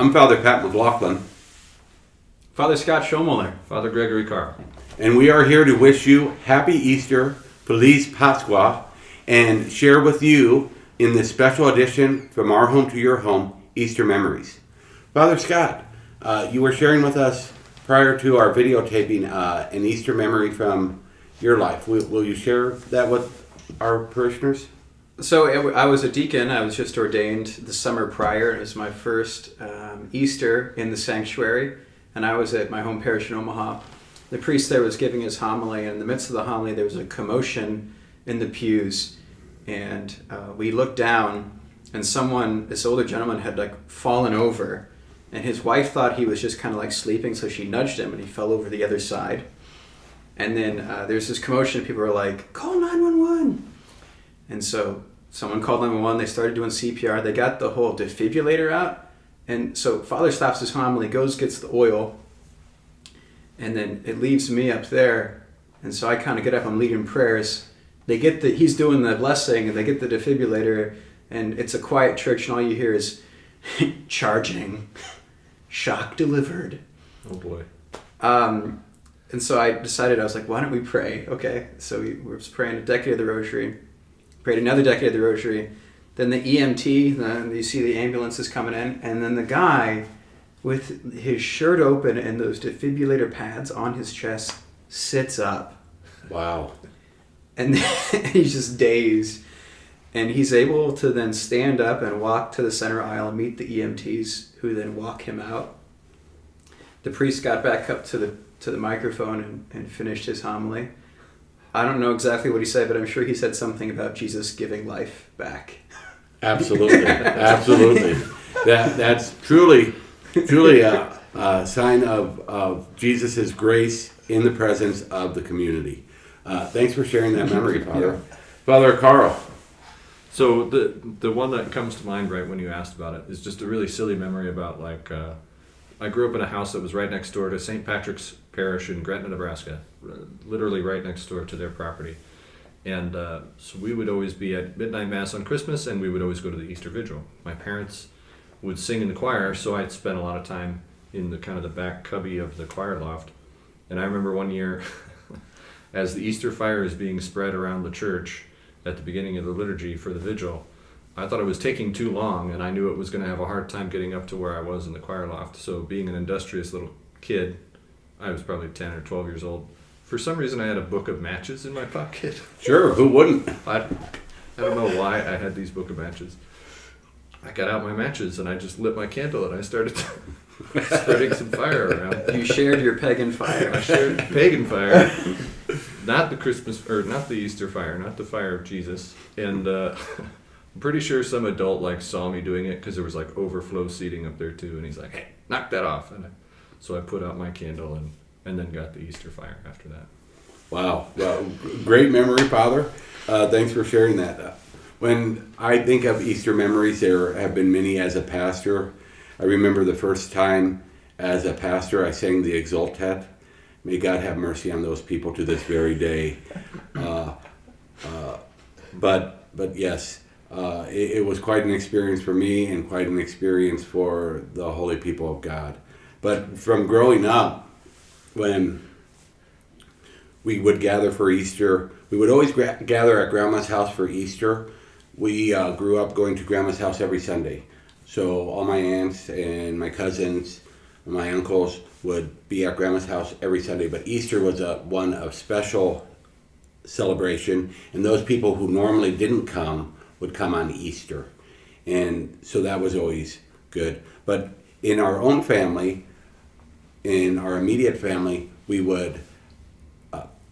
I'm Father Pat McLaughlin. Father Scott Schomuller. Father Gregory Carl. And we are here to wish you Happy Easter, Feliz Pascua, and share with you in this special edition from our home to your home, Easter Memories. Father Scott, you were sharing with us prior to our videotaping an Easter memory from your life. Will you share that with our parishioners? So I was a deacon. I was just ordained the summer prior. It was my first Easter in the sanctuary, and I was at my home parish in Omaha. The priest there was giving his homily, and in the midst of the homily there was a commotion in the pews, and we looked down, and this older gentleman had fallen over, and his wife thought he was just kind of sleeping, so she nudged him, and he fell over the other side. And then there's this commotion, people were like, "Call 911!" And so someone called 911, they started doing CPR, they got the whole defibrillator out, and so Father stops his homily, gets the oil, and then it leaves me up there, and so I kind of get up, I'm leading prayers. He's doing the blessing, and they get the defibrillator, and it's a quiet church, and all you hear is, charging, shock delivered. Oh boy. And so I decided, I was like, why don't we pray? Okay, so we were praying a decade of the Rosary, prayed another decade of the Rosary, then the EMT, then you see the ambulances coming in, and then the guy with his shirt open and those defibrillator pads on his chest sits up. Wow. And he's just dazed. And he's able to then stand up and walk to the center aisle and meet the EMTs, who then walk him out. The priest got back up to the microphone and finished his homily. I don't know exactly what he said, but I'm sure he said something about Jesus giving life back. Absolutely. Absolutely. That's truly a sign of Jesus' grace in the presence of the community. Thanks for sharing that memory, Father. Yeah. Father Carl. So the one that comes to mind right when you asked about it is just a really silly memory about I grew up in a house that was right next door to St. Patrick's Parish in Gretna, Nebraska, literally right next door to their property. And so we would always be at midnight mass on Christmas, and we would always go to the Easter Vigil. My parents would sing in the choir, so I'd spend a lot of time in the kind of the back cubby of the choir loft. And I remember one year, as the Easter fire is being spread around the church at the beginning of the liturgy for the vigil, I thought it was taking too long, and I knew it was going to have a hard time getting up to where I was in the choir loft. So being an industrious little kid, I was probably 10 or 12 years old. For some reason, I had a book of matches in my pocket. Sure, who wouldn't? I don't know why I had these book of matches. I got out my matches, and I just lit my candle, and I started spreading some fire around. You shared your pagan fire. I shared pagan fire. Not the Easter fire, not the fire of Jesus. And I'm pretty sure some adult saw me doing it, because there was overflow seating up there too, and he's like, "Hey, knock that off." And so I put out my candle and then got the Easter fire after that. Wow. Well, great memory, Father. Thanks for sharing that. When I think of Easter memories, there have been many as a pastor. I remember the first time as a pastor I sang the Exultet. May God have mercy on those people to this very day. But yes, it was quite an experience for me and quite an experience for the holy people of God. But from growing up, when we would gather for Easter, we would always gather at Grandma's house for Easter. We grew up going to Grandma's house every Sunday. So all my aunts and my cousins and my uncles would be at Grandma's house every Sunday. But Easter was one of special celebration, and those people who normally didn't come would come on Easter. And so that was always good. But in our own family, in our immediate family, we would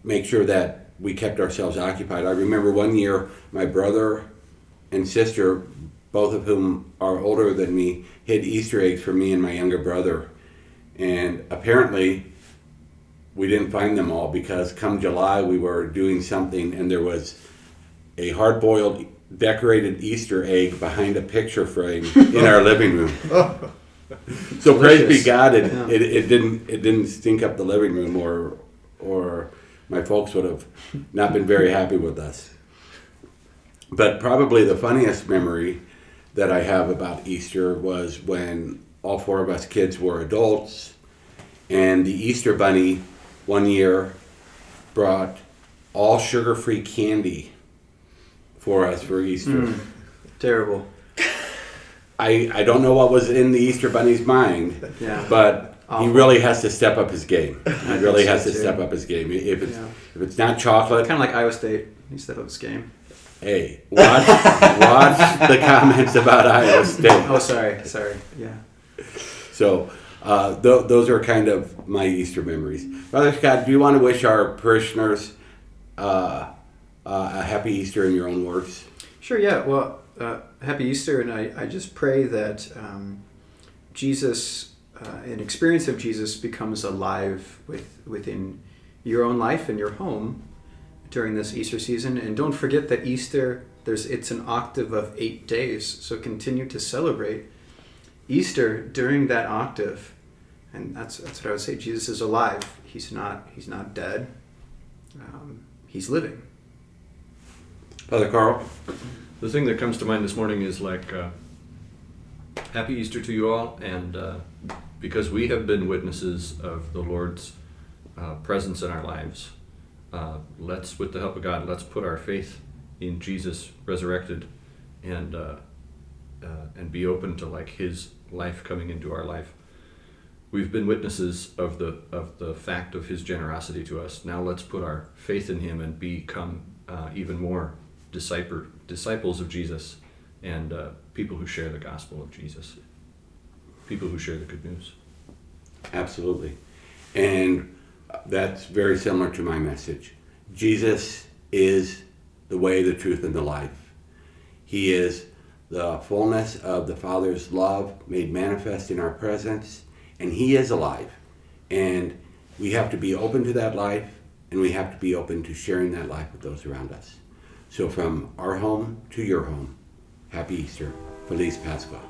make sure that we kept ourselves occupied. I remember one year, my brother and sister, both of whom are older than me, hid Easter eggs for me and my younger brother. And apparently, we didn't find them all, because come July, we were doing something, and there was a hard-boiled, decorated Easter egg behind a picture frame in our living room. So praise be God, it didn't stink up the living room, or my folks would have not been very happy with us. But probably the funniest memory that I have about Easter was when all 4 of us kids were adults, and the Easter Bunny one year brought all sugar-free candy for us for Easter. Terrible. I don't know what was in the Easter Bunny's mind, Yeah. but he Awful. really has to step up his game. He think really so, has to too. step up his game. If Yeah. it's not chocolate, Kind of like Iowa State. He stepped up his game. hey, watch the comments about Iowa State. Oh, sorry. Yeah. So those are kind of my Easter memories. Brother Scott, do you want to wish our parishioners a happy Easter in your own words? Sure, yeah. Well, happy Easter, and I just pray that Jesus, an experience of Jesus becomes alive within your own life and your home during this Easter season. And don't forget that Easter, it's an octave of 8 days, so continue to celebrate Easter during that octave. And that's what I would say. Jesus is alive. He's not dead. He's living. Father Carl? The thing that comes to mind this morning is happy Easter to you all, and because we have been witnesses of the Lord's presence in our lives, let's, with the help of God, let's put our faith in Jesus resurrected, and be open to His life coming into our life. We've been witnesses of the fact of His generosity to us. Now let's put our faith in Him and become even more disciples of Jesus, and people who share the gospel of Jesus, people who share the good news. Absolutely. And that's very similar to my message. Jesus is the way, the truth, and the life. He is the fullness of the Father's love made manifest in our presence, and He is alive. And we have to be open to that life, and we have to be open to sharing that life with those around us. So from our home to your home, happy Easter. Feliz Pascua.